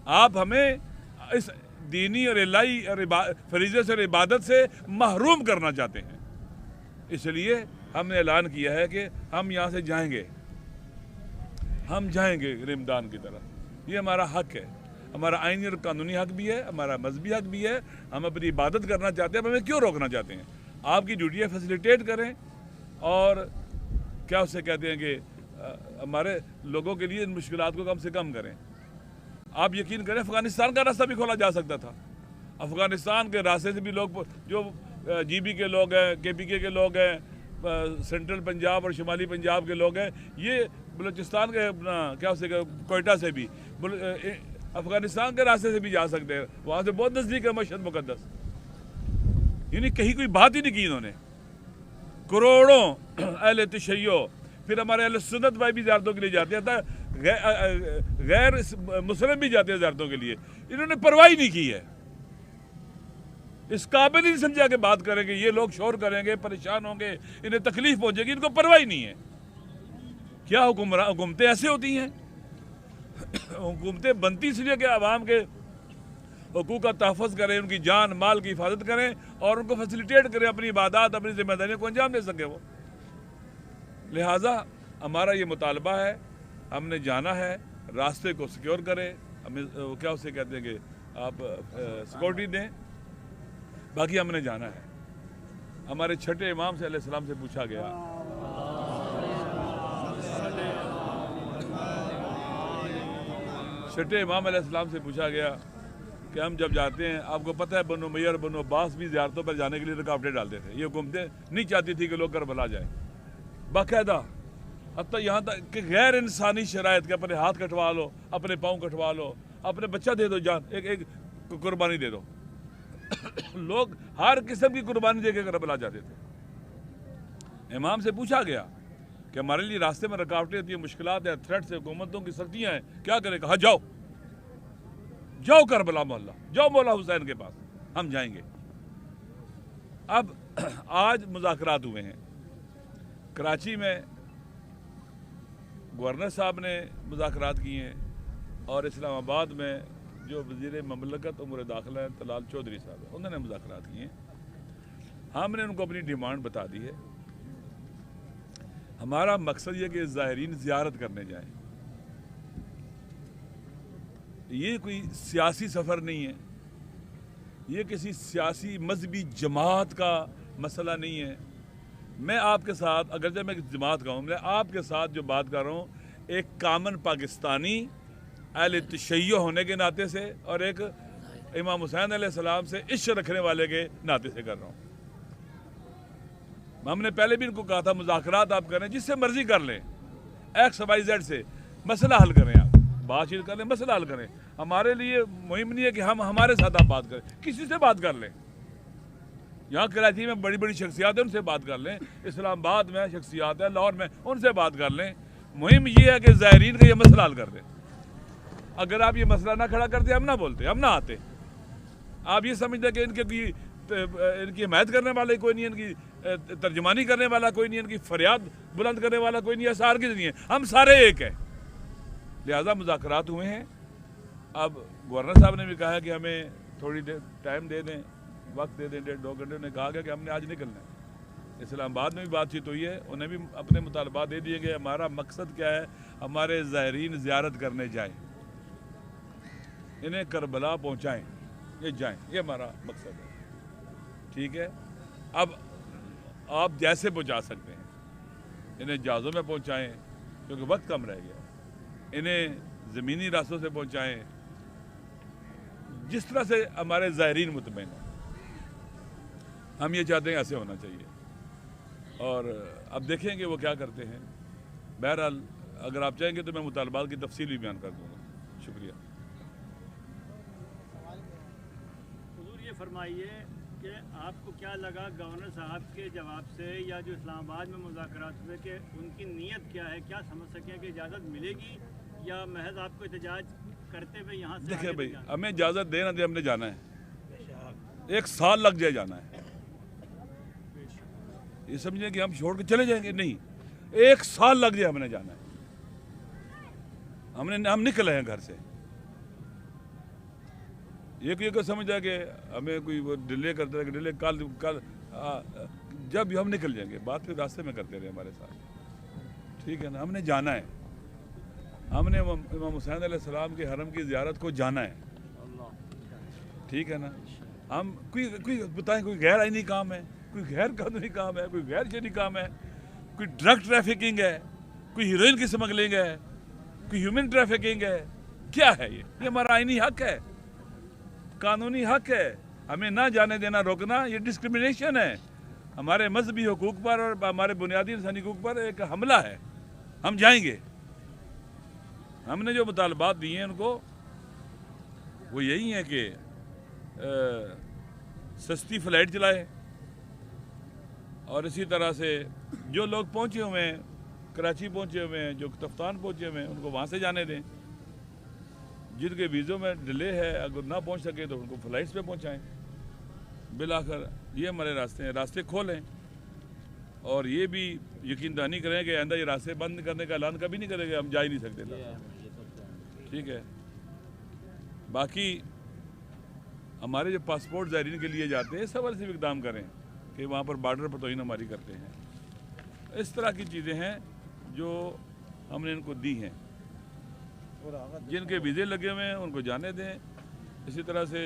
आप हमें इस दीनी और इलाही और फरीज़े से और इबादत से महरूम करना चाहते हैं। इसलिए हमने ऐलान किया है कि हम यहाँ से जाएंगे, हम जाएंगे रमदान की तरफ। ये हमारा हक है, हमारा आईनी और कानूनी हक भी है, हमारा मजहबी हक भी है। हम अपनी इबादत करना चाहते हैं, हमें क्यों रोकना चाहते हैं? आपकी ड्यूटी है फैसिलिटेट करें और क्या उसे कहते हैं कि हमारे लोगों के लिए इन मुश्किलात को कम से कम करें। आप यकीन करें, अफ़गानिस्तान का रास्ता भी खोला जा सकता था। अफ़गानिस्तान के रास्ते से भी लोग, जो जीबी के लोग हैं, केपीके के लोग हैं, सेंट्रल पंजाब और शुमाली पंजाब के लोग हैं, ये बलूचिस्तान के क्या उसे कोयटा से भी अफ़गानिस्तान के रास्ते से भी जा सकते हैं। वहाँ से बहुत नज़दीक है मशहद मुक़द्दस। यानी कहीं कोई बात ही नहीं की इन्होंने। करोड़ों अहले तशय्यो, फिर हमारे अहले सुन्नत भाई भी ज़ियारतों के लिए जाते हैं, गैर मुस्लिम भी जाते हैं ज़ियारतों के लिए। इन्होंने परवाह नहीं की है, इस काबिल ही समझा के बात करेंगे। ये लोग शोर करेंगे, परेशान होंगे, इन्हें तकलीफ पहुंचेगी, इनको परवाह ही नहीं है। क्या हुकूमतें ऐसे होती हैं? हुकूमतें बनती इसलिए कि आवाम के हुकूक का तहफ़्फ़ुज़ करें, उनकी जान माल की हिफाजत करें और उनको फैसिलिटेट करें, अपनी इबादत, अपनी जिम्मेदारियों को अंजाम दे सके वो। लिहाजा हमारा ये मुतालबा है, हमने जाना है, रास्ते को सिक्योर करें, हमें क्या उसे कहते हैं कि आप सिक्योरिटी दें, बाकी हमने जाना है। हमारे छठे इमाम से अलैहिस्सलाम से पूछा गया, छठे इमाम अलैहिस्सलाम से पूछा गया कि हम जब जाते हैं, आपको पता है बनो उमय्या और बनो अब्बास भी ज़ियारतों पर जाने के लिए रुकावटें डालते थे। ये हुकूमतें नहीं चाहती थी कि लोग करबला जाएं, बाकायदा हत्ता यहाँ तक कि गैर इंसानी शराइत के अपने हाथ कटवा लो, अपने पाँव कटवा लो, अपने बच्चा दे दो, जान एक कुर्बानी दे दो। लोग हर किस्म की कुर्बानी दे के करबला जाते थे। इमाम से पूछा गया कि हमारे लिए रास्ते में रुकावटें होती हैं, मुश्किलात हैं, थ्रेट्स है, हुकूमतों की सख्तियाँ हैं, क्या करें? कहा जाओ जाओ करबला मोहल्ला, जाओ मौला हुसैन के पास, हम जाएंगे। अब आज मुज़ाकरात हुए हैं कराची में, गवर्नर साहब ने मुज़ाकरात किए हैं और इस्लामाबाद में जो वज़ीर ममलकत उमूर दाखिला हैं तलाल चौधरी साहब, उन्होंने मुज़ाकरात किए हैं। हमने उनको अपनी डिमांड बता दी है। हमारा मकसद ये कि ज़ाहिरीन ज़ियारत करने जाएं, ये कोई सियासी सफ़र नहीं है, ये किसी सियासी मजहबी जमात का मसला नहीं है। मैं आपके साथ, अगर जब मैं जमात का हूँ, मैं आपके साथ जो बात कर रहा हूँ एक कामन पाकिस्तानी अहले तशय्यो होने के नाते से और एक इमाम हुसैन अलैहिस्सलाम से इश्क रखने वाले के नाते से कर रहा हूँ। हमने पहले भी इनको कहा था मुज़ाकरात आप करें, जिससे मर्जी कर लें, XYZ से मसला हल करें, आप बातचीत कर लें, मसला हल करें। हमारे लिए मुहिम नहीं है कि हम हमारे साथ आप बात करें, किसी से बात कर लें। यहाँ कराची में बड़ी बड़ी शख्सियात है, उनसे बात कर लें, इस्लामाबाद में शख्सियात है, लाहौर में, उनसे बात कर लें। मुहिम ये है कि ज़ाहिरीन का ये मसला हल कर दें। अगर आप ये मसला ना खड़ा करते, हम ना बोलते, हम ना आते। आप ये समझते कि इनकी हिमायत करने वाले कोई नहीं, इनकी तर्जुमानी करने वाला कोई नहीं, इनकी फरियाद बुलंद करने वाला कोई नहीं, ऐसा हरगिज़ नहीं है। हम सारे एक हैं। लिहाजा मुज़ाकरात हुए हैं। अब गवर्नर साहब ने भी कहा है कि हमें थोड़ी देर टाइम दे दें, वक्त दे दें, 1.5-2 घंटे। उन्होंने कहा कि हमने आज निकलना है। इस्लामाबाद में भी बातचीत हुई है, उन्हें भी अपने मुतालबात दे दिए गए। हमारा मकसद क्या है? हमारे ज़ाहिरीन ज़ियारत करने जाएँ, इन्हें करबला पहुँचाएँ, ये जाएँ, ये हमारा मकसद है। ठीक है, अब आप जैसे पहुँचा सकते हैं, इन्हें जहाज़ों में पहुँचाएँ क्योंकि वक्त कम रह गया, इन्हें ज़मीनी रास्तों से पहुँचाएँ, जिस तरह से हमारे ज़ाहिरीन मुतमईन हैं। हम ये चाहते हैं ऐसे होना चाहिए और अब देखेंगे वो क्या करते हैं। बहरहाल अगर आप चाहेंगे तो मैं मुतालबात की तफसील भी बयान कर दूँगा। शुक्रिया। हुजूर ये फरमाइए कि आपको क्या लगा गवर्नर साहब के जवाब से, या जो इस्लामाबाद में मुज़ाकरात हुए, कि उनकी नीयत क्या है? क्या समझ सकें कि इजाज़त मिलेगी या महज आपको एहतजाज करते हुए यहाँ से? देखिए भाई, हमें इजाज़त देना दे, हमने जाना है, 1 साल लग जाए जाना है। ये समझें कि हम छोड़ के चले जाएंगे, नहीं, 1 साल लग जाए हमने जाना है। हम निकले हैं घर से, ये को समझा कि हमें कोई वो डिले करते रहे, डिले कल जब हम निकल जाएंगे, बात फिर रास्ते में करते रहे हमारे साथ, ठीक है ना। हमने जाना है, हमने इमाम हुसैन अलैहिस्सलाम के हरम की ज़ियारत को जाना है, ठीक है ना। हम कोई बताएं, कोई गैर आईनी काम है, कोई गैर कानूनी काम है, कोई गैर शरई काम है, कोई ड्रग ट्रैफिकिंग है, कोई हीरोइन की स्मगलिंग है, कोई ह्यूमन ट्रैफिकिंग है, क्या है ये हमारा आईनी हक है, कानूनी हक है। हमें ना जाने देना, रोकना, ये डिस्क्रिमिनेशन है, हमारे मजहबी हुकूक पर और हमारे बुनियादी इंसानी हुकूक पर एक हमला है। हम जाएंगे, हमने जो मुतालबात दिए हैं उनको, वो यही है कि सस्ती फ़्लाइट चलाए, और इसी तरह से जो लोग पहुँचे हुए हैं, कराची पहुँचे हुए हैं, जो तफ्तान पहुँचे हुए हैं, उनको वहाँ से जाने दें। जिनके वीज़ों में डिले है, अगर ना पहुँच सके तो उनको फ़्लाइट्स पे पहुँचाएँ। बिलाखिर ये हमारे रास्ते हैं, रास्ते खोलें, और ये भी यकीन दहानी करें कि आइंदा ये रास्ते बंद करने का ऐलान कभी नहीं करेंगे, हम जा ही नहीं सकते, ठीक है। बाकी हमारे जो पासपोर्ट ज़ायरीन के लिए जाते हैं, इस हवाले से भी इक़दाम करें कि वहाँ पर बार्डर पर तोहिन हमारी करते हैं। इस तरह की चीज़ें हैं जो हमने इनको दी हैं। जिनके वीज़े लगे हुए हैं उनको जाने दें। इसी तरह से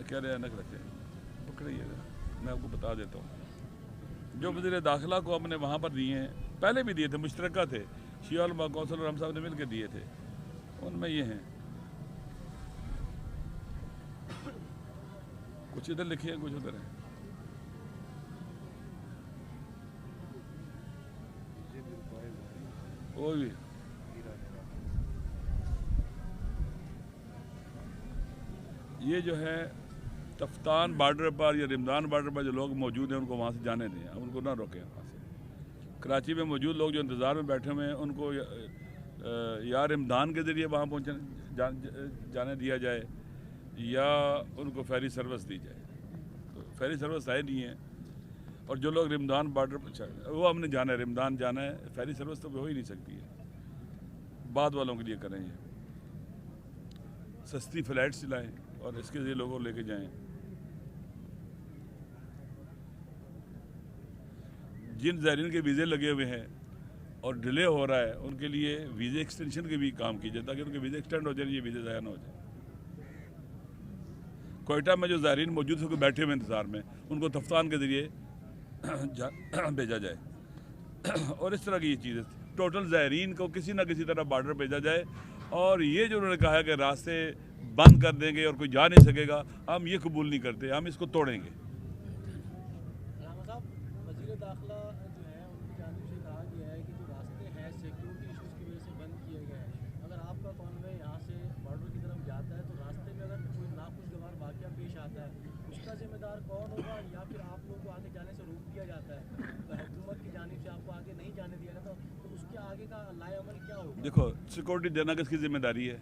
क्या रहे नक रखे पकड़िएगा, मैं आपको बता देता हूँ। जो वज़ीर दाखिला को हमने वहाँ पर दिए हैं, पहले भी दिए थे, मुश्तरका थे, शिया उलमा कौंसिल और हम साहब ने मिल के दिए थे, उनमें ये हैं। कुछ इधर लिखे हैं, कुछ उधर है। वो भी ये जो है तफ्तान बार्डर पर या रिमदान बार्डर पर जो लोग मौजूद हैं उनको वहाँ से जाने दें, हम उनको ना रोकें वहाँ से। कराची में मौजूद लोग जो इंतज़ार में बैठे हुए हैं उनको या रिमदान के ज़रिए वहाँ जाने दिया जाए या उनको फेरी सर्विस दी जाए। तो फेरी सर्विस है नहीं है, और जो लोग रिमदान बार्डर पर, वो हमने जाना है, रिमदान जाना है, फेरी सर्विस तो हो ही नहीं सकती है, बाद वालों के लिए करें। ये सस्ती फ़्लाइट चलाएँ और इसके ज़रिए लोगों को लेके जाएं। जिन ज़ायरीन के वीज़े लगे हुए हैं और डिले हो रहा है, उनके लिए वीज़े एक्सटेंशन के भी काम कीजिए ताकि उनके वीज़े एक्सटेंड हो जाए, ये वीज़े ज़ाया ना हो जाए। कोयटा में जो ज़ायरीन मौजूद होकर बैठे हुए इंतज़ार में, उनको तफ्तान के ज़रिए भेजा जाए। और इस तरह की ये चीज़ें, टोटल ज़ायरीन को किसी न किसी तरह बार्डर भेजा जाए। और ये जो उन्होंने कहा है कि रास्ते बंद कर देंगे और कोई जा नहीं सकेगा, हम ये कबूल नहीं करते, हम इसको तोड़ेंगे। वज़ीर दाखिला जो है उनकी जानिब से कहा गया है कि जो रास्ते हैं सिक्योरिटी इशूज़ की वजह से बंद किए गए हैं। अगर आपका कॉन्वे यहाँ से बॉर्डर की तरफ जाता है तो रास्ते में अगर कोई नाखुशगवार वाक़या पेश आता है, उसका जिम्मेदार कौन होगा? या फिर आप लोगों को आगे जाने से रोक दिया जाता है, तो हुकूमत की जानिब से आपको आगे नहीं जाने दिया जाता, तो उसके आगे का लाएअमल क्या होगा? देखो, सिक्योरिटी देना किसकी जिम्मेदारी है?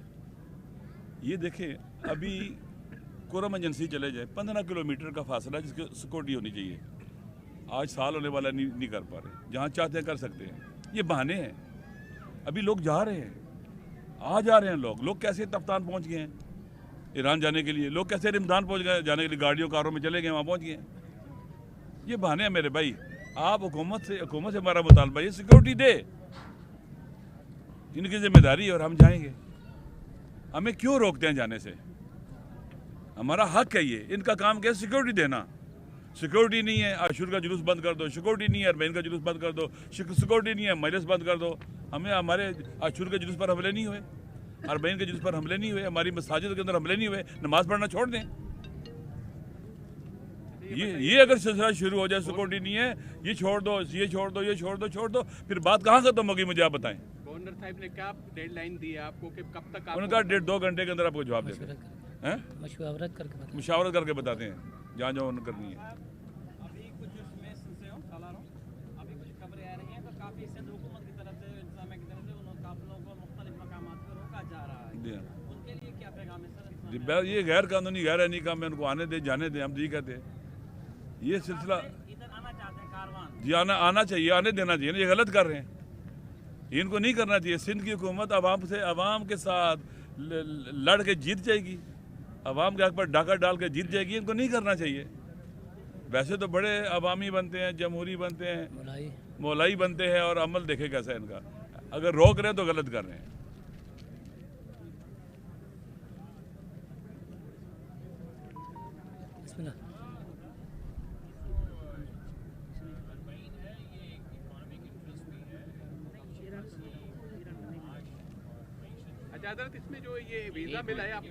ये देखें, अभी कोरम एजेंसी चले जाए, 15 किलोमीटर का फासला जिसकी सिक्योरिटी होनी चाहिए, आज साल होने वाला नहीं कर पा रहे। जहाँ चाहते हैं कर सकते हैं, ये बहाने हैं। अभी लोग जा रहे हैं, आ जा रहे हैं लोग कैसे तफ्तान पहुँच गए हैं ईरान जाने के लिए, लोग कैसे रिमदान पहुँच गए जाने के लिए, गाड़ियों कारों में चले गए, वहाँ पहुँच गए। ये बहाने हैं मेरे भाई। आप हुकूमत से हमारा मुतालबा ये सिक्योरिटी दे, इनकी जिम्मेदारी है और हम जाएंगे। हमें क्यों रोकते हैं जाने से? हमारा हक है ये। इनका काम क्या है? सिक्योरिटी देना। सिक्योरिटी नहीं है, आशूर का जुलूस बंद कर दो। सिक्योरिटी नहीं है, अरबैन का जुलूस बंद कर दो। सिक्योरिटी नहीं है, मजलिस बंद कर दो। हमारे आशूर के जुलूस पर हमले नहीं हुए, अरबैन के जुलूस पर हमले नहीं हुए, हमारी मसाजिद के अंदर हमले नहीं हुए, नमाज पढ़ना छोड़ दें। ये अगर सिलसिला शुरू हो जाए, सिक्योरिटी नहीं है, ये छोड़ दो, ये छोड़ दो, ये छोड़ दो, फिर बात कहाँ खत्म होगी? मुझे आप बताएं। गवर्नर साहब ने क्या डेडलाइन दी है आपको कि कब तक? उनका 1.5-2 घंटे के अंदर आपको जवाब देते हैं, मुशावरत करके बताते हैं जहाँ उन्हें करनी है। अभी कुछ इसमें सिलसिले अभी कुछ खबरें आ रही हैं तो काफ़ी सिंध हुकूमत की तरफ से, इंतजामिया की तरफ से उन काफिलों को मुख्तलिफ मकामात पर रोका जा रहा है, उनके लिए क्या पैगाम है सर? ये गैर कानूनी गैर आईनी काम है, उनको आने दे, जाने दे, हम तो ये कहते हैं। ये सिलसिला इधर आना चाहते हैं कारवान जी, आना चाहिए, आने देना चाहिए ना। ये गलत कर रहे हैं, इनको नहीं करना चाहिए। सिंध की हुकूमत आवाम के साथ लड़ के जीत जाएगी, अवाम के हक पर डाका डाल के जीत जाएगी। इनको नहीं करना चाहिए। वैसे तो बड़े अवामी बनते हैं, जमहूरी बनते हैं, मौलाई बनते हैं, और अमल देखे कैसा है इनका। अगर रोक रहे हैं तो गलत कर रहे हैं। अच्छा हजरत, इसमें जो ये वीज़ा मिला है आप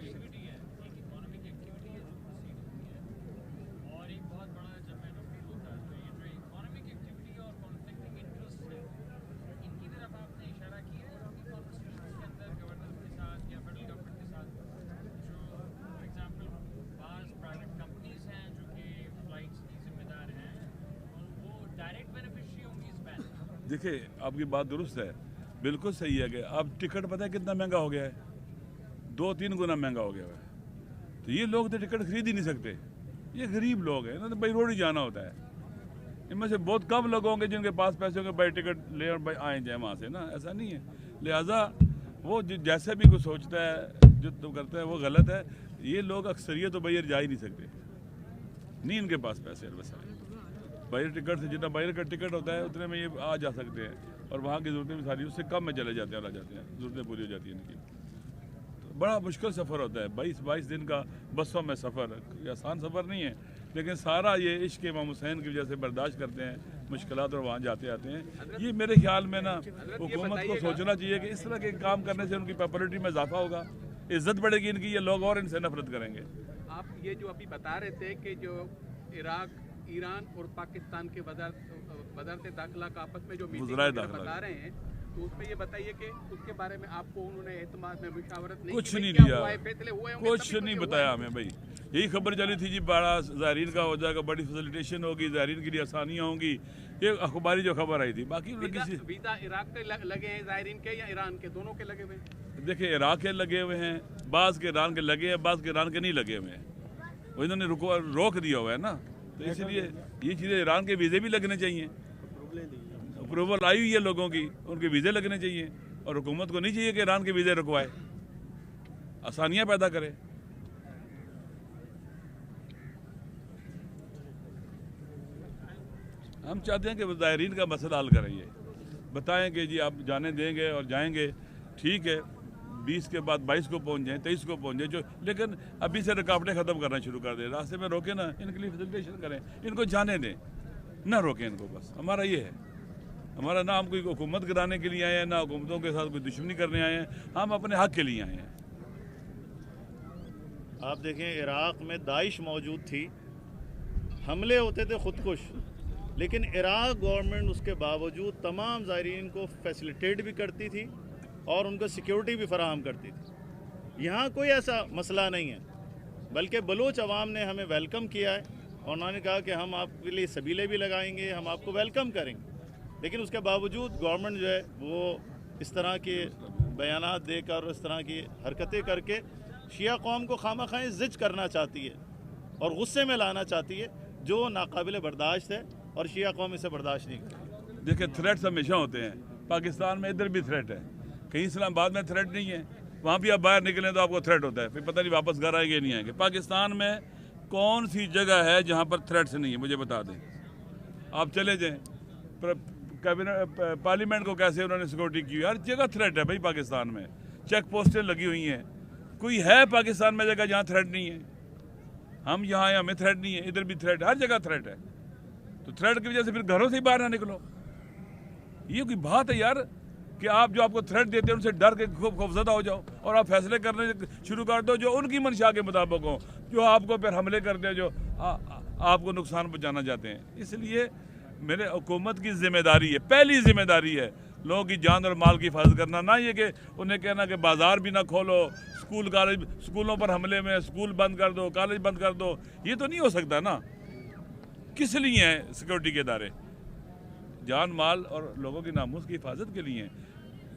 और एक बहुत बड़ा जब मैंने फील होता है तो ये जो इकोनॉमिक एक्टिविटी और कॉन्फ्लिक्टिंग इंटरेस्ट है, इनकी तरफ आपने इशारा किया है आपकी कॉन्वर्सेशन के अंदर गवर्नर के साथ या फेडरल गवर्नमेंट के साथ, जो फॉर एग्जांपल बाज़ प्राइवेट कंपनीज हैं जो कि फ्लाइट्स की जिम्मेदार हैं और वो डायरेक्ट बेनिफिशियरी होंगी इस बैन। देखिए, आपकी बात दुरुस्त है, बिल्कुल सही है कि अब टिकट पता है कितना महंगा हो गया है, 2-3 गुना महंगा हो गया है। तो ये लोग तो टिकट खरीद ही नहीं सकते, ये गरीब लोग हैं ना, तो बाई रोड ही जाना होता है। इनमें से बहुत कम लोग होंगे जिनके पास पैसे होंगे बाई टिकट ले और बाई आए जाए वहाँ से ना, ऐसा नहीं है। लिहाजा वो जैसे भी कुछ सोचता है, जो तो करता है वो गलत है। ये लोग अक्सरियत तो बाहर जा ही नहीं सकते, नहीं इनके पास पैसे बस। बाहर टिकट से जितना बाहर का टिकट होता है उतने में ये आ जा सकते हैं, और वहाँ की ज़रूरतें भी सारी उससे कम में चले जाते हैं, आ जाते हैं, ज़रूरतें पूरी हो जाती हैं इनकी। तो बड़ा मुश्किल सफ़र होता है, 22 दिन का बसों में सफ़र, ये आसान सफ़र नहीं है, लेकिन सारा ये इश्क इमाम हुसैन की वजह से बर्दाश्त करते हैं मुश्किलात, और वहाँ जाते आते हैं। ये मेरे ख्याल में ना हुकूमत को सोचना चाहिए कि इस तरह के काम करने से उनकी पॉपुलरिटी में इजाफा होगा, इज़्ज़त बढ़ेगी इनकी, ये लोग और इनसे नफरत करेंगे। आप ये जो अभी बता रहे थे कि जो इराक, ईरान और पाकिस्तान के वज़ारत दाखिला का आपस में जो मीटिंग बता रहे हैं, तो उसमें ये बताइए कि उसके बारे में आपको उन्होंने एतमाद में मुशावरत नहीं कुछ की? नहीं क्या दिया, हुआ है? फैसले हुए होंगे, कुछ तभी तो नहीं ये बताया हुआ है। हमें भाई। यही खबर चली थी जी, बड़ा ज़ायरीन का हो जाएगा, बड़ी फैसिलिटेशन होगी, ज़ायरीन के लिए आसानियाँ होंगी, ये अखबारी जो खबर आई थी। बाकी किसी वीज़ा इराक के लगे हैं, ज़ायरीन के या ईरान के, दोनों के लगे हुए हैं? देखिए, इराक के लगे हुए हैं, बाज़ के ईरान के लगे हैं, बाज़ के ईरान के नहीं लगे हुए हैं, वो इन्होंने रोक दिया हुआ है ना, तो इसलिए ये चीज़ें, ईरान के वीज़े भी लगने चाहिए, अप्रूवल आई हुई है लोगों की, उनके वीज़े लगने चाहिए, और हुकूमत को नहीं चाहिए कि ईरान के वीज़े रुकवाए, आसानियाँ पैदा करे। हम चाहते हैं कि ज़ायरीन का मसला हल करें, ये बताएं कि जी आप जाने देंगे और जाएंगे, ठीक है, 20 के बाद 22 को पहुंच जाएं, 23 को पहुंच जाएं, जो लेकिन अभी से रुकावटें ख़त्म करना शुरू कर दें, रास्ते में रोके ना, इनके लिए फैसिलिटेशन करें, इनको जाने दें, ना रोकें इनको। बस हमारा ये है, हमारा ना हम कोई हुकूमत गिराने के लिए आए हैं, ना हुकूमतों के साथ कोई दुश्मनी करने आए हैं, हम अपने हक के लिए आए हैं। आप देखें, इराक़ में दाइश मौजूद थी, हमले होते थे खुदकुश, लेकिन इराक़ गवर्नमेंट उसके बावजूद तमाम ज़ायरीन को फैसिलिटेट भी करती थी और उनको सिक्योरिटी भी फराहम करती थी। यहाँ कोई ऐसा मसला नहीं है, बल्कि बलूच अवाम ने हमें वेलकम किया है और उन्होंने कहा कि हम आपके लिए सबीले भी लगाएंगे, हम आपको वेलकम करेंगे। लेकिन उसके बावजूद गवर्नमेंट जो है वो इस तरह के बयानात देकर और इस तरह की हरकतें करके शिया कौम को खामख़ा ज़िज करना चाहती है और गुस्से में लाना चाहती है, जो नाकाबिल बर्दाश्त है और शिया कौम इसे बर्दाश्त नहीं करती। देखिए, थ्रेट्स हमेशा होते हैं, पाकिस्तान में इधर भी थ्रेट है, कहीं इस्लामाबाद में थ्रेट नहीं है, वहाँ भी आप बाहर निकलें तो आपको थ्रेट होता है, फिर पता नहीं वापस घर आएंगे नहीं आएंगे। पाकिस्तान में कौन सी जगह है जहाँ पर थ्रेट्स नहीं है, मुझे बता दें। आप चले जाएँ, कैबिनेट पार्लियामेंट को कैसे उन्होंने सिक्योरिटी की, हर जगह थ्रेट है भाई पाकिस्तान में, चेक पोस्टें लगी हुई हैं, कोई है पाकिस्तान में जगह जहाँ थ्रेट नहीं है? हम यहाँ हैं, हमें थ्रेट नहीं है, इधर भी थ्रेट है, हर जगह थ्रेट है। तो थ्रेट की वजह से फिर घरों से ही बाहर ना निकलो, ये कोई बात है यार कि आप जो आपको थ्रेट देते हैं उनसे डर के खूब खौफजदा हो जाओ और आप फैसले करने शुरू कर दो जो उनकी मंशा के मुताबिक हो, जो आपको फिर हमले करते हैं, जो आपको नुकसान पहुँचाना चाहते हैं। इसलिए मेरे हुकूमत की जिम्मेदारी है, पहली जिम्मेदारी है लोगों की जान और माल की हिफाजत करना, ना ये कि उन्हें कहना कि बाज़ार भी ना खोलो, स्कूल कॉलेज, स्कूलों पर हमले में स्कूल बंद कर दो, कॉलेज बंद कर दो, ये तो नहीं हो सकता ना। किस लिए हैं सिक्योरिटी के इदारे? जान माल और लोगों की नामूस की हिफाजत के लिए हैं।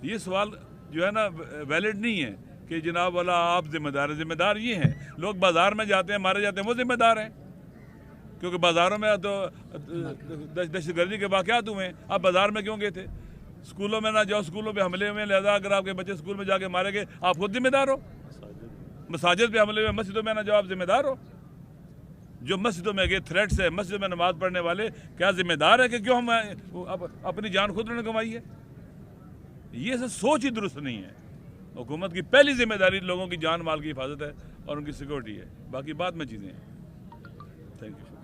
ये सवाल जो है ना वैलिड नहीं है कि जनाब वाला आप जिम्मेदार हैं। जिम्मेदार ये हैं, लोग बाज़ार में जाते हैं, मारे जाते हैं, वो जिम्मेदार हैं, क्योंकि बाज़ारों में तो दहशतगर्दी के वाक़यात हुए हैं। आप बाज़ार में क्यों गए थे? स्कूलों में ना जाओ, स्कूलों पे हमले हुए, लिहाजा अगर आपके बच्चे स्कूल में जाके मारे गए, आप खुद जिम्मेदार हो। मसाजिद पे हमले में मस्जिदों में ना जवाब जिम्मेदार हो? जो मस्जिदों में गए थ्रेट्स है, मस्जिदों में नमाज पढ़ने वाले क्या जिम्मेदार है कि क्यों हम अपनी जान खुद उन्होंने कमाई है? ये सब सोच ही दुरुस्त नहीं है। हुकूमत की पहली जिम्मेदारी लोगों की जान माल की हिफाजत है और उनकी सिक्योरिटी है, बाकी बाद में चीज़ें हैं। Thank you.